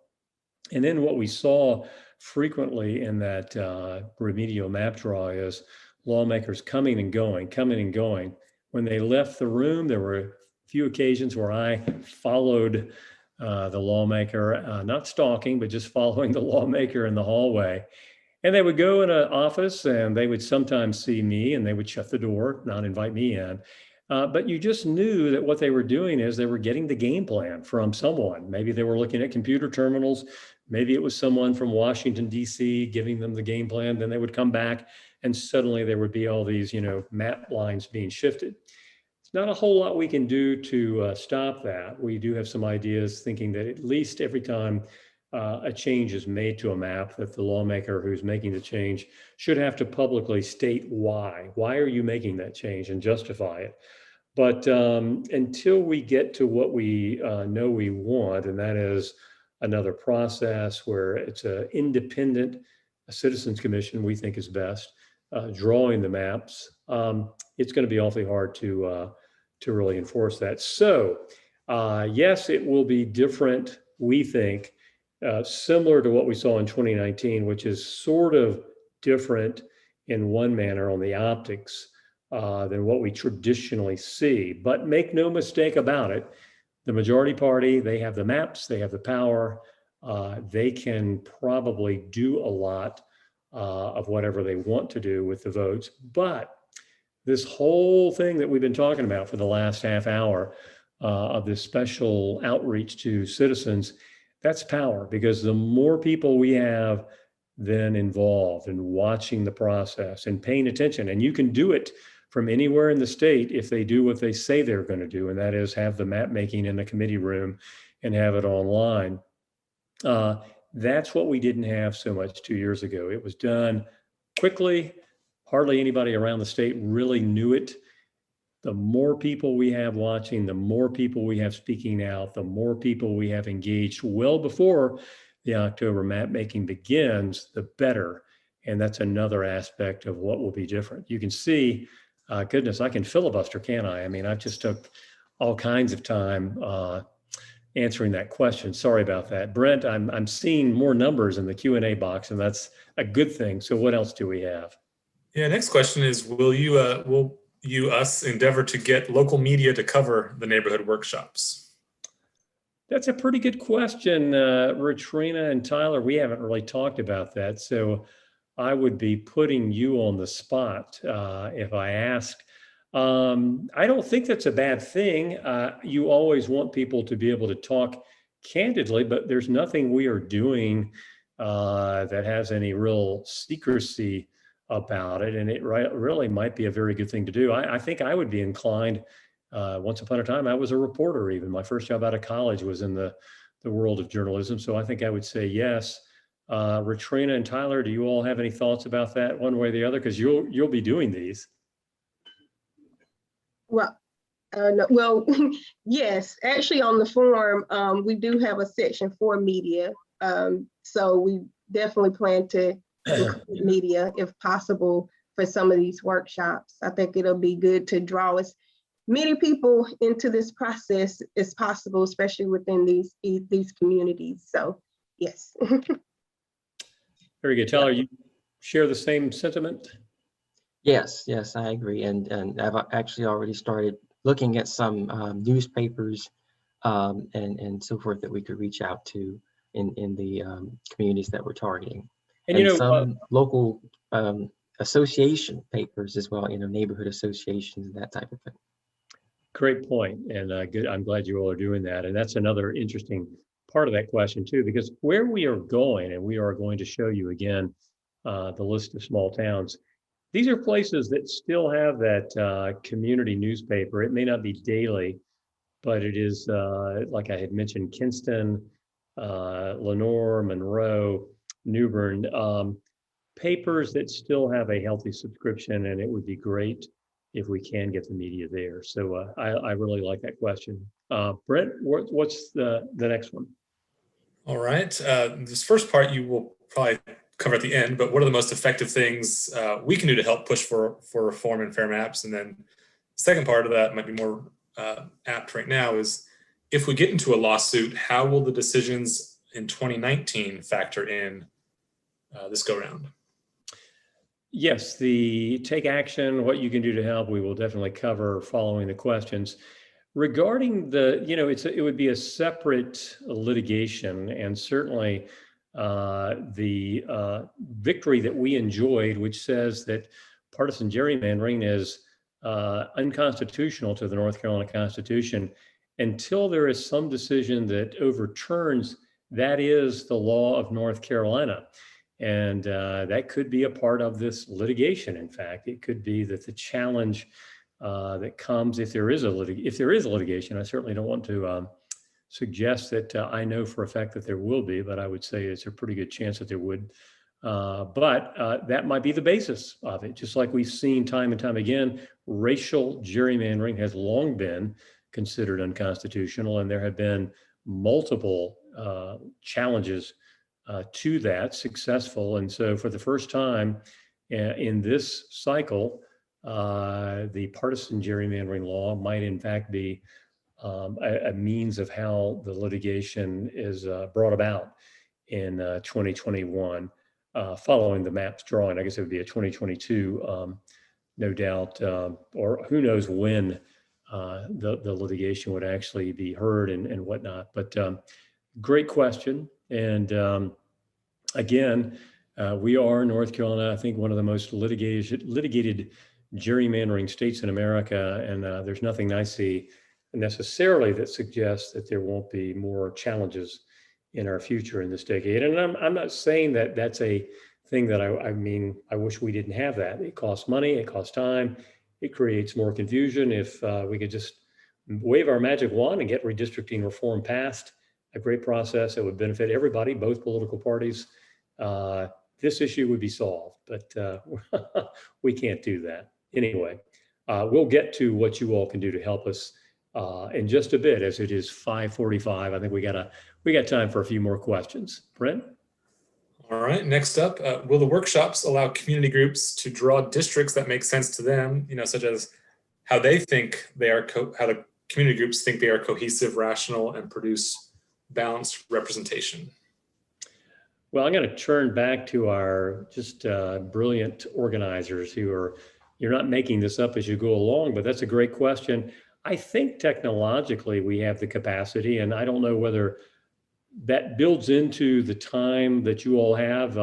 And then what we saw frequently in that remedial map draw is lawmakers coming and going. When they left the room, there were a few occasions where I followed the lawmaker, not stalking, but just following the lawmaker in the hallway. And they would go in an office and they would sometimes see me and they would shut the door, not invite me in. But you just knew that what they were doing is they were getting the game plan from someone. Maybe they were looking at computer terminals. Maybe it was someone from Washington, D.C. giving them the game plan. Then they would come back and suddenly there would be all these, map lines being shifted. It's not a whole lot we can do to stop that. We do have some ideas thinking that at least every time a change is made to a map, that the lawmaker who's making the change should have to publicly state why. Why are you making that change, and justify it? But until we get to what we know we want, and that is another process where it's an independent citizens commission, we think is best, drawing the maps, it's going to be awfully hard to really enforce that. So yes, it will be different, we think, similar to what we saw in 2019, which is sort of different in one manner on the optics. than what we traditionally see. But make no mistake about it, the majority party, they have the maps, they have the power, they can probably do a lot of whatever they want to do with the votes. But this whole thing that we've been talking about for the last half hour of this special outreach to citizens, that's power, because the more people we have then involved in watching the process and paying attention, and you can do it from anywhere in the state if they do what they say they're going to do, and that is have the map making in the committee room and have it online. That's what we didn't have so much 2 years ago. It was done quickly. Hardly anybody around the state really knew it. The more people we have watching, the more people we have speaking out, the more people we have engaged well before the October map making begins, the better. And that's another aspect of what will be different. You can see, goodness, I can filibuster, can't I? I mean, I've just took all kinds of time answering that question. Sorry about that. Brent, I'm seeing more numbers in the Q&A box, and that's a good thing. So what else do we have? Yeah, next question is, will us endeavor to get local media to cover the neighborhood workshops? That's a pretty good question, Retriena and Tyler. We haven't really talked about that. So I would be putting you on the spot if I ask. I don't think that's a bad thing. You always want people to be able to talk candidly, but there's nothing we are doing that has any real secrecy about it. And it really might be a very good thing to do. I think I would be inclined. Once upon a time, I was a reporter even. My first job out of college was in the world of journalism. So I think I would say yes. Retriena and Tyler, do you all have any thoughts about that one way or the other? Because you'll be doing these. Well, no, well, yes, actually on the form, we do have a section for media. So we definitely plan to include media if possible for some of these workshops. I think it'll be good to draw as many people into this process as possible, especially within these communities. So yes. Very good. Tyler, you share the same sentiment? Yes, I agree. And I've actually already started looking at some newspapers and so forth that we could reach out to in the communities that we're targeting. And some local association papers as well, neighborhood associations and that type of thing. Great point. And good. I'm glad you all are doing that. And that's another interesting part of that question too, because where we are going, and we are going to show you again the list of small towns. These are places that still have that community newspaper. It may not be daily, but it is, like I had mentioned, Kinston, Lenore, Monroe, New Bern, papers that still have a healthy subscription, and it would be great if we can get the media there. So I really like that question. Brent, what's the next one? All right, this first part you will probably cover at the end, but what are the most effective things we can do to help push for reform in fair maps? And then the second part of that might be more apt right now is, if we get into a lawsuit, how will the decisions in 2019 factor in this go round? Yes, the take action, what you can do to help, we will definitely cover following the questions. Regarding the, it would be a separate litigation, and certainly the victory that we enjoyed, which says that partisan gerrymandering is unconstitutional to the North Carolina Constitution, until there is some decision that overturns, that is the law of North Carolina. And that could be a part of this litigation. In fact, it could be that the challenge that comes if there is litigation. I certainly don't want to suggest that I know for a fact that there will be, but I would say it's a pretty good chance that there would. But that might be the basis of it. Just like we've seen time and time again, racial gerrymandering has long been considered unconstitutional, and there have been multiple challenges to that, successful. And so for the first time in this cycle, the partisan gerrymandering law might in fact be a means of how the litigation is brought about in 2021 following the maps drawing. I guess it would be a 2022 no doubt, or who knows when the litigation would actually be heard and whatnot. But great question. And again, we are North Carolina, I think, one of the most litigated gerrymandering states in America. And there's nothing I see necessarily that suggests that there won't be more challenges in our future in this decade. And I'm not saying that that's a thing that I mean, I wish we didn't have that. It costs money, it costs time, it creates more confusion. If we could just wave our magic wand and get redistricting reform passed, a great process that would benefit everybody, both political parties, this issue would be solved, but we can't do that. Anyway, we'll get to what you all can do to help us in just a bit, as it is 5:45. I think we got time for a few more questions. Brent? All right, next up, will the workshops allow community groups to draw districts that make sense to them, such as how they think they are, how the community groups think they are cohesive, rational, and produce balanced representation? Well, I'm going to turn back to our just brilliant organizers you're not making this up as you go along, but that's a great question. I think technologically we have the capacity, and I don't know whether that builds into the time that you all have.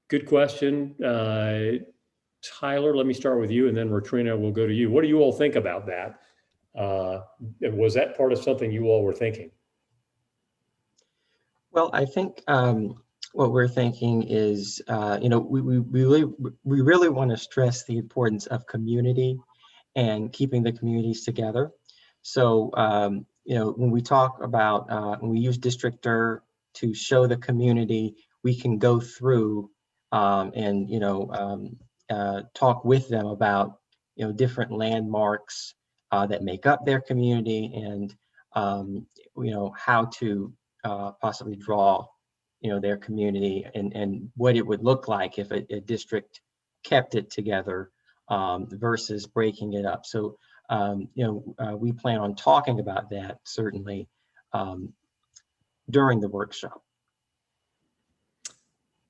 Good question. Tyler, let me start with you, and then Retriena will go to you. What do you all think about that? Was that part of something you all were thinking? Well, I think what we're thinking is, we really want to stress the importance of community and keeping the communities together. So, when we talk about, when we use Districtor to show the community, we can go through and, talk with them about, different landmarks that make up their community and, how to possibly draw, their community and what it would look like if a district kept it together versus breaking it up. So, we plan on talking about that certainly during the workshop.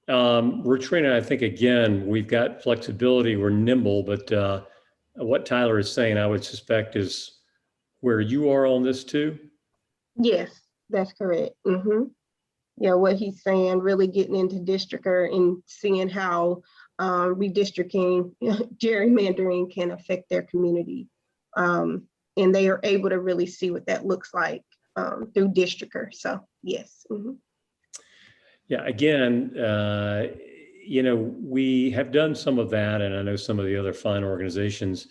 Retriena, I think, again, we've got flexibility, we're nimble, but what Tyler is saying, I would suspect, is where you are on this too? Yes, that's correct. Yeah, what he's saying, really getting into Districtor and seeing how redistricting, gerrymandering can affect their community. And they are able to really see what that looks like through Districtor. So yes. Yeah, again, we have done some of that, and I know some of the other fine organizations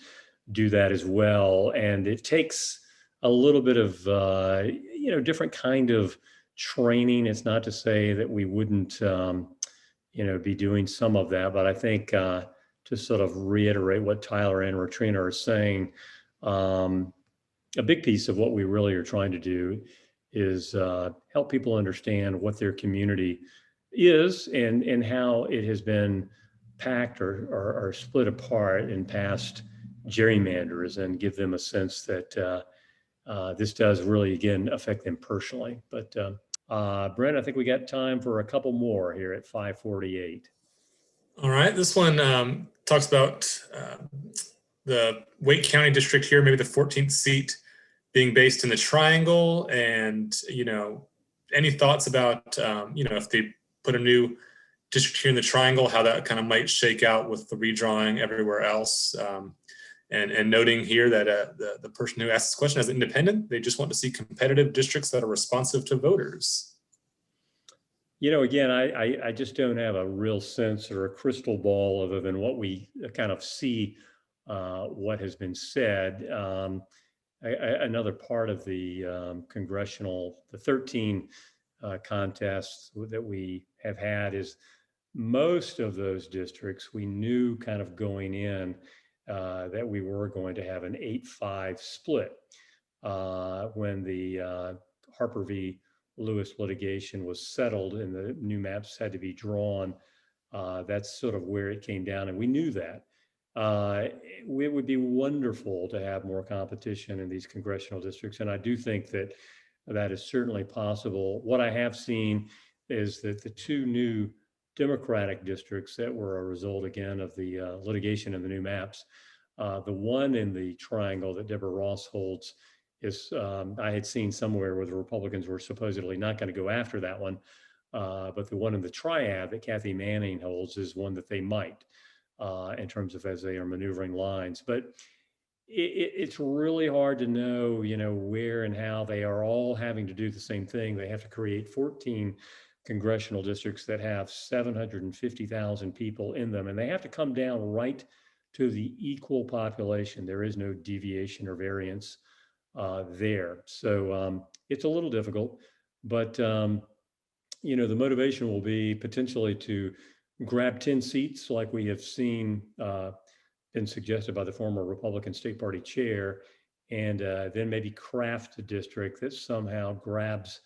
do that as well. And it takes a little bit of, different kind of training. It's not to say that we wouldn't, be doing some of that, but I think to sort of reiterate what Tyler and Retriena are saying, a big piece of what we really are trying to do is help people understand what their community is and how it has been packed or split apart in past gerrymanders, and give them a sense that this does really, again, affect them personally. But Brent, I think we got time for a couple more here at 5:48. All right, this one talks about the Wake County district here, maybe the 14th seat being based in the Triangle, and any thoughts about if they put a new district here in the Triangle, how that kind of might shake out with the redrawing everywhere else, and noting here that the person who asked this question as independent, they just want to see competitive districts that are responsive to voters. Again, I just don't have a real sense or a crystal ball other than what we kind of see, what has been said. Another part of the the 13 contests that we have had is most of those districts we knew kind of going in that we were going to have an 8-5 split. When the Harper v. Lewis litigation was settled and the new maps had to be drawn, that's sort of where it came down, and we knew that. It would be wonderful to have more competition in these congressional districts, and I do think that that is certainly possible. What I have seen is that the two new Democratic districts that were a result, again, of the litigation of the new maps The one in the triangle that Deborah Ross holds is, I had seen somewhere where the Republicans were supposedly not going to go after that one. But the one in the triad that Kathy Manning holds is one that they might, in terms of as they are maneuvering lines. But it's really hard to know, where and how. They are all having to do the same thing. They have to create 14 congressional districts that have 750,000 people in them, and they have to come down right to the equal population. There is no deviation or variance there. So it's a little difficult, but the motivation will be potentially to grab 10 seats like we have seen been suggested by the former Republican State Party chair, and then maybe craft a district that somehow grabs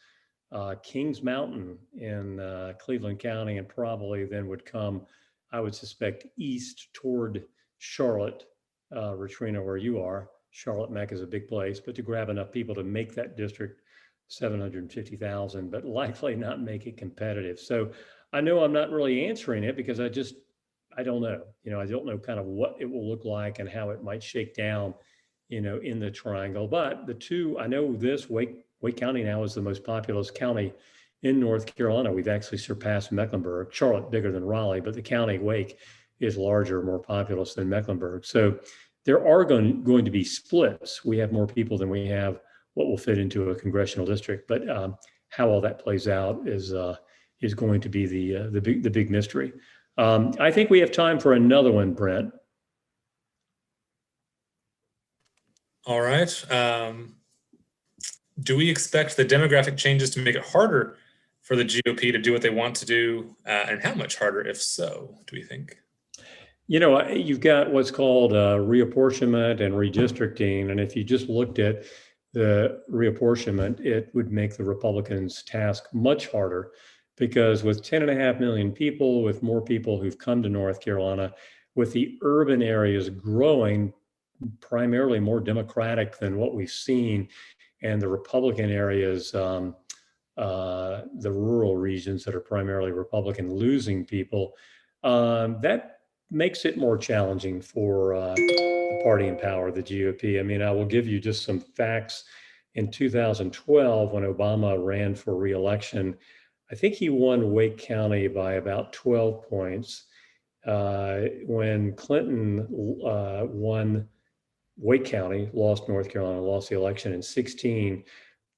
Kings Mountain in Cleveland County, and probably then would come, I would suspect, east toward Charlotte, Retriena, where you are. Charlotte Mech is a big place, but to grab enough people to make that district 750,000, but likely not make it competitive. So I know I'm not really answering it because I don't know. I don't know kind of what it will look like and how it might shake down, in the triangle. But the two, I know this, Wake County now is the most populous county in North Carolina. We've actually surpassed Mecklenburg. Charlotte bigger than Raleigh, but the county Wake is larger, more populous than Mecklenburg. So there are going to be splits. We have more people than we have what will fit into a congressional district. But how all that plays out is going to be the big mystery. I think we have time for another one, Brent. All right. Do we expect the demographic changes to make it harder for the GOP to do what they want to do, and how much harder, if so, do we think? You've got what's called reapportionment and redistricting. And if you just looked at the reapportionment, it would make the Republicans' task much harder, because with 10.5 million people, with more people who've come to North Carolina, with the urban areas growing primarily more Democratic than what we've seen, and the Republican areas, the rural regions that are primarily Republican, losing people, that makes it more challenging for the party in power, the GOP. I mean, I will give you just some facts. In 2012, when Obama ran for re-election, I think he won Wake County by about 12 points. When Clinton won Wake County, lost North Carolina, lost the election in 16,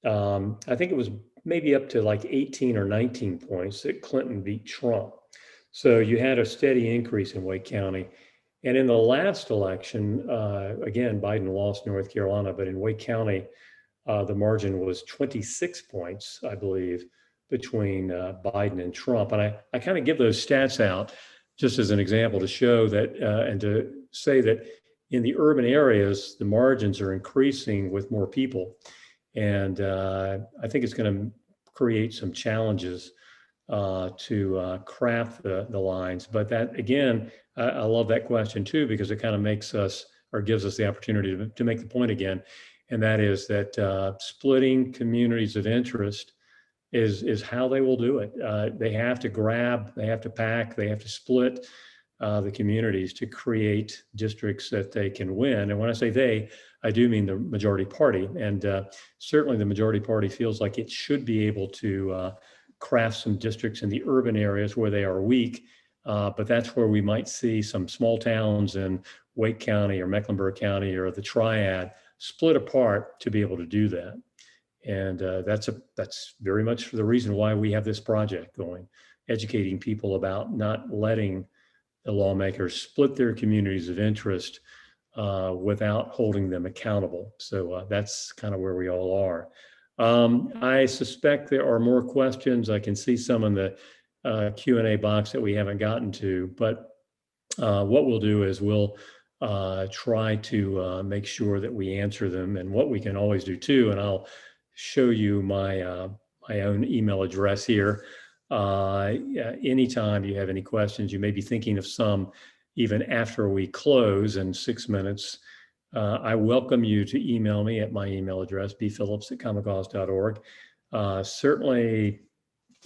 I think it was maybe up to like 18 or 19 points that Clinton beat Trump. So you had a steady increase in Wake County. And in the last election, again, Biden lost North Carolina, but in Wake County, the margin was 26 points, I believe, between Biden and Trump. And I kind of give those stats out just as an example to show that, and to say that in the urban areas, the margins are increasing with more people. And I think it's going to create some challenges to craft the lines. But that, again, I love that question too, because it kind of makes us, or gives us the opportunity to make the point again. And that is that splitting communities of interest is how they will do it. They have to grab, they have to pack, they have to split the communities to create districts that they can win. And when I say they, I do mean the majority party. And certainly the majority party feels like it should be able to craft some districts in the urban areas where they are weak. But that's where we might see some small towns in Wake County or Mecklenburg County or the Triad split apart to be able to do that. And that's very much for the reason why we have this project going, educating people about not letting the lawmakers split their communities of interest without holding them accountable. So that's kind of where we all are. I suspect there are more questions. I can see some in the Q&A box that we haven't gotten to, but what we'll do is we'll try to make sure that we answer them. And what we can always do too, and I'll show you my own email address here. Anytime you have any questions, you may be thinking of some even after we close in 6 minutes, I welcome you to email me at my email address, bphillips@commonCause.org. Certainly,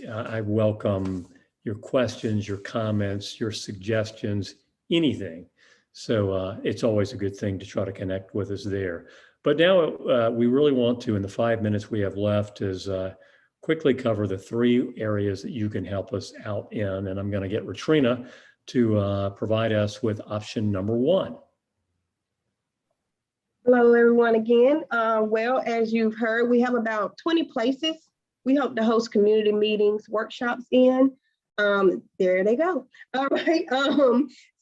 I welcome your questions, your comments, your suggestions, anything So it's always a good thing to try to connect with us there. But now we really want to, in the 5 minutes we have left, is quickly cover the 3 areas that you can help us out in. And I'm going to get Retriena to provide us with option number 1. Hello, everyone again. Well, as you've heard, we have about 20 places we hope to host community meetings, workshops in. There they go. All right.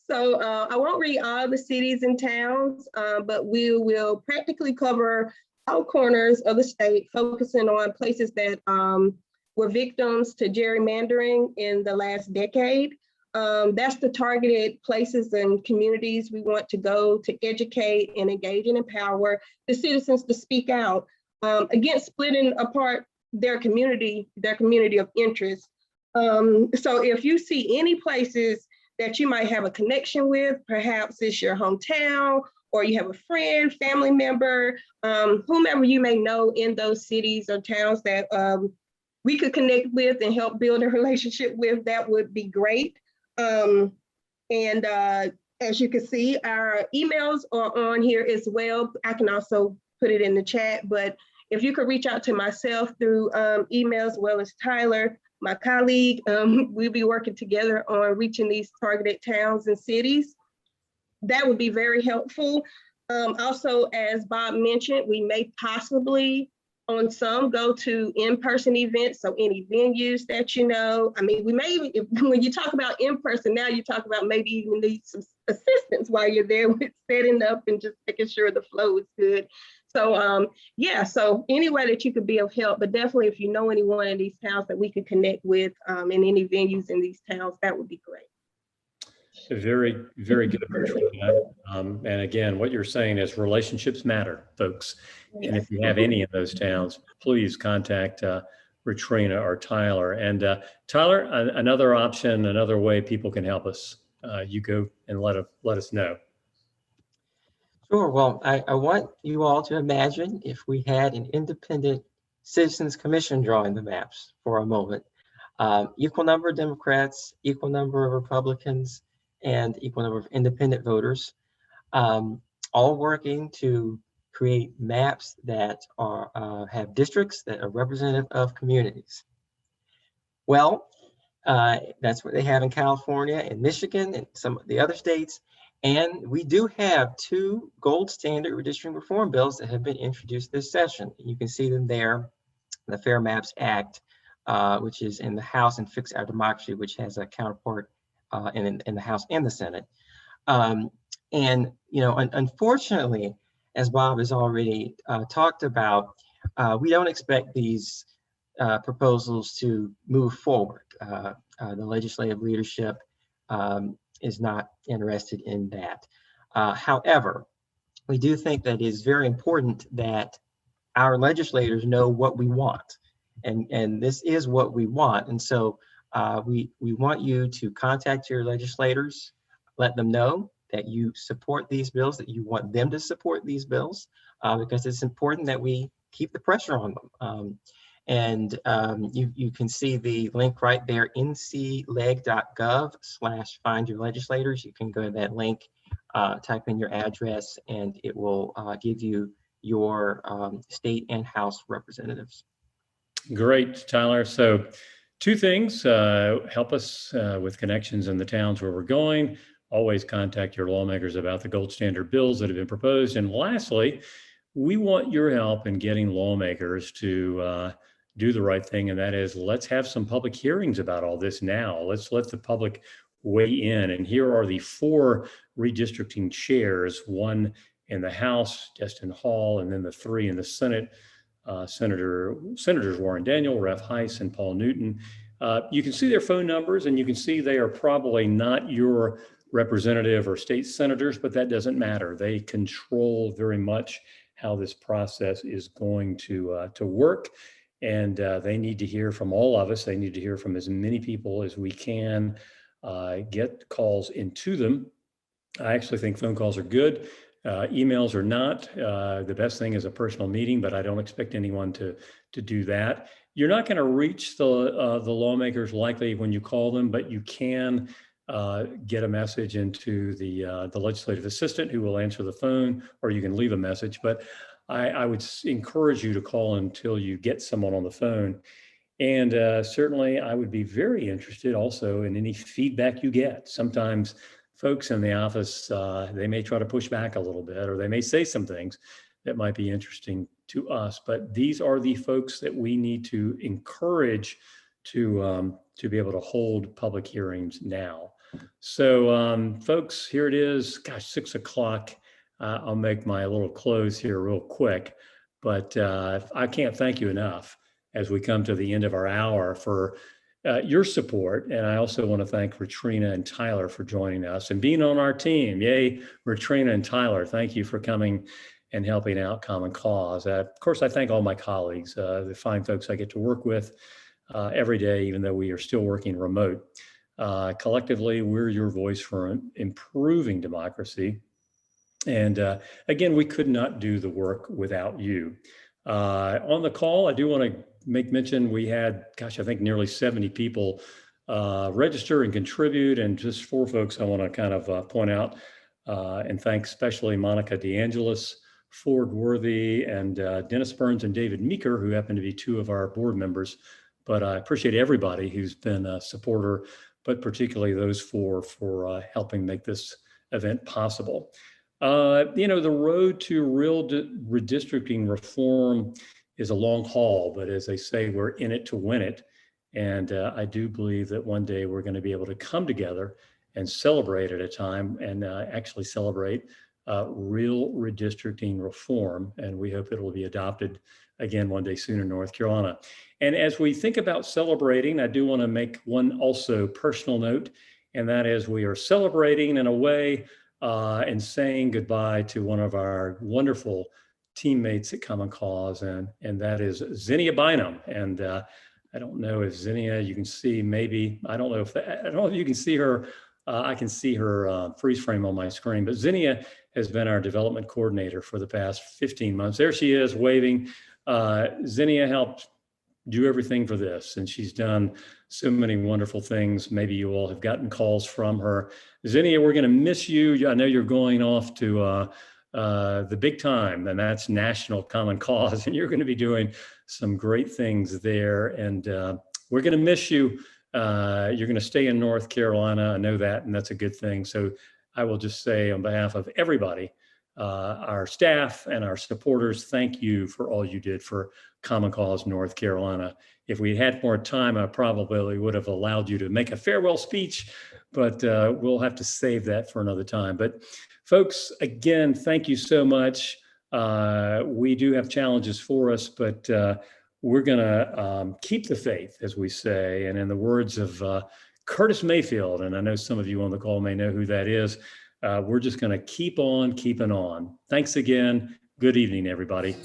So I won't read all the cities and towns, but we will practically cover all corners of the state, focusing on places that were victims to gerrymandering in the last decade. That's the targeted places and communities we want to go to educate and engage and empower the citizens to speak out against splitting apart their community of interest. So if you see any places that you might have a connection with, perhaps it's your hometown, or you have a friend, family member, whomever you may know in those cities or towns that we could connect with and help build a relationship with, that would be great. As you can see, our emails are on here as well. I can also put it in the chat, but if you could reach out to myself through email as well as Tyler, my colleague, we'll be working together on reaching these targeted towns and cities. That would be very helpful. Also, as Bob mentioned, we may possibly on some go to in-person events. So any venues that you know, I mean, we may even, when you talk about in-person now, you talk about maybe even need some assistance while you're there with setting up and just making sure the flow is good. So yeah, so any way that you could be of help, but definitely if you know anyone in these towns that we could connect with in any venues in these towns, that would be great. Very, very good, Retriena. And again, what you're saying is relationships matter, folks. Yes. And if you have any of those towns, please contact Retriena or Tyler. And Tyler, another option, another way people can help us. You go and let us know. Sure. Well, I want you all to imagine if we had an independent citizens commission drawing the maps for a moment. Equal number of Democrats, equal number of Republicans, and equal number of independent voters, all working to create maps that are have districts that are representative of communities. Well, that's what they have in California and Michigan and some of the other states. And we do have 2 gold standard redistricting reform bills that have been introduced this session. You can see them there, the Fair Maps Act, which is in the House, and Fix Our Democracy, which has a counterpart in the House and the Senate. And, you know, unfortunately, as Bob has already talked about, we don't expect these proposals to move forward. The legislative leadership is not interested in that. However, we do think that it is very important that our legislators know what we want. And this is what we want. And so we want you to contact your legislators, let them know that you support these bills, that you want them to support these bills, because it's important that we keep the pressure on them. You can see the link right there, ncleg.gov/findyourlegislators. You can go to that link, type in your address, and it will give you your state and House representatives. Great, Tyler. So 2 things, help us with connections in the towns where we're going. Always contact your lawmakers about the gold standard bills that have been proposed. And lastly, we want your help in getting lawmakers to do the right thing. And that is, let's have some public hearings about all this now. Let's let the public weigh in. And here are the 4 redistricting chairs, 1 in the House, Destin Hall, and then the 3 in the Senate. Senators Warren Daniel, Ref Heiss, and Paul Newton. You can see their phone numbers, and you can see they are probably not your representative or state senators, but that doesn't matter. They control very much how this process is going to work, and they need to hear from all of us. They need to hear from as many people as we can, get calls into them. I actually think phone calls are good. Emails are not. The best thing is a personal meeting, but I don't expect anyone to do that. You're not going to reach the lawmakers likely when you call them, but you can get a message into the legislative assistant who will answer the phone, or you can leave a message. But I would encourage you to call until you get someone on the phone. And certainly I would be very interested also in any feedback you get. Sometimes folks in the office, they may try to push back a little bit, or they may say some things that might be interesting to us. But these are the folks that we need to encourage to be able to hold public hearings now. So folks, here it is, gosh, 6 o'clock. I'll make my little close here real quick, but I can't thank you enough as we come to the end of our hour for your support. And I also want to thank Retriena and Tyler for joining us and being on our team. Yay, Retriena and Tyler, thank you for coming and helping out Common Cause. Of course, I thank all my colleagues, the fine folks I get to work with every day, even though we are still working remote. Collectively, we're your voice for improving democracy. And again, we could not do the work without you. On the call, I do want to make mention we had, gosh, I think nearly 70 people register and contribute. And just 4 folks I want to kind of point out and thank especially Monica DeAngelis, Ford Worthy, and Dennis Burns and David Meeker, who happen to be 2 of our board members. But I appreciate everybody who's been a supporter, but particularly those 4 for helping make this event possible. You know, the road to real redistricting reform is a long haul, but as they say, we're in it to win it. And I do believe that one day we're going to be able to come together and celebrate at a time and actually celebrate real redistricting reform. And we hope it will be adopted again one day soon in North Carolina. And as we think about celebrating, I do want to make one also personal note, and that is we are celebrating in a way and saying goodbye to one of our wonderful teammates at Common Cause, and that is Zinnia Bynum. And I don't know if Zinnia, you can see maybe, I don't know if you can see her. I can see her freeze frame on my screen, but Zinnia has been our development coordinator for the past 15 months. There she is waving. Zinnia helped do everything for this, and she's done so many wonderful things. Maybe you all have gotten calls from her. Zinnia, we're going to miss you. I know you're going off to the big time, and that's National Common Cause, and you're going to be doing some great things there, and we're going to miss you. You're going to stay in North Carolina. I know that, and that's a good thing. So I will just say on behalf of everybody, our staff and our supporters, thank you for all you did for Common Cause North Carolina. If we had more time, I probably would have allowed you to make a farewell speech, but we'll have to save that for another time. But folks, again, thank you so much. We do have challenges for us, but we're going to keep the faith, as we say. And in the words of Curtis Mayfield, and I know some of you on the call may know who that is, we're just going to keep on keeping on. Thanks again. Good evening, everybody.